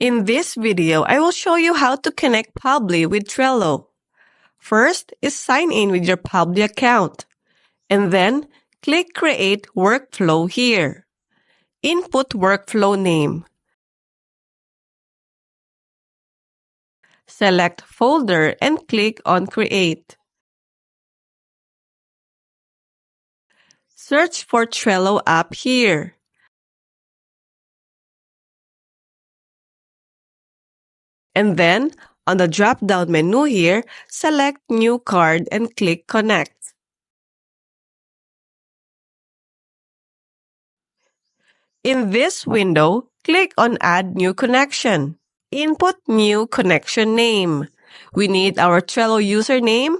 In this video, I will show you how to connect Pabbly with Trello. First is sign in with your Pabbly account, and then click Create Workflow here. Input workflow name. Select Folder and click on Create. Search for Trello app here. And then, on the drop-down menu here, select New Card and click Connect. In this window, click on Add New Connection. Input new connection name. We need our Trello username,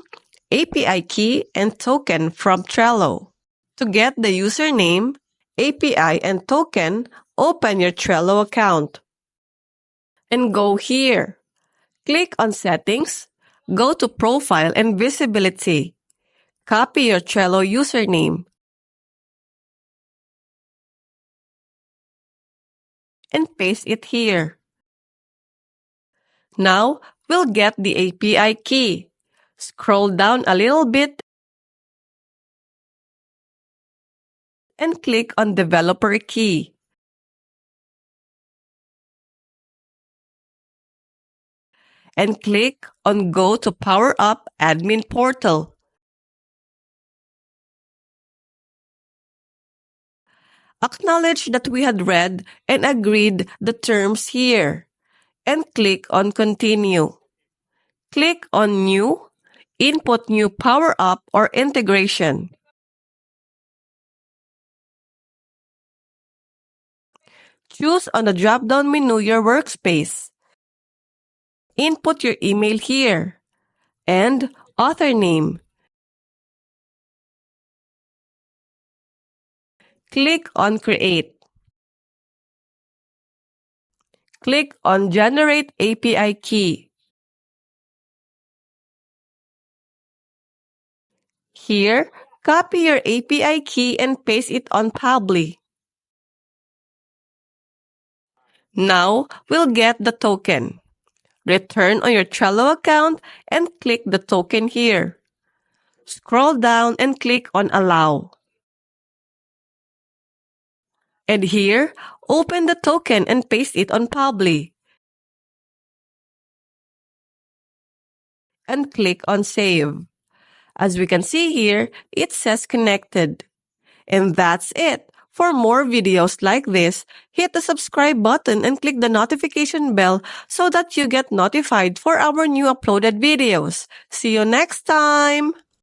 API key, and token from Trello. To get the username, API, and token, open your Trello account. And go here. Click on Settings, go to Profile and Visibility. Copy your Trello username. And paste it here. Now, we'll get the API key. Scroll down a little bit and click on Developer Key. And click on Go to Power Up Admin Portal. Acknowledge that we had read and agreed the terms here, and click on Continue. Click on New, input new Power Up or integration. Choose on the drop-down menu your workspace. Input your email here, and author name. Click on Create. Click on Generate API Key. Here, copy your API key and paste it on Pabbly. Now, we'll get the token. Return on your Trello account and click the token here. Scroll down and click on Allow. And here, open the token and paste it on Pabbly. And click on Save. As we can see here, it says connected. And that's it. For more videos like this, hit the subscribe button and click the notification bell so that you get notified for our new uploaded videos. See you next time!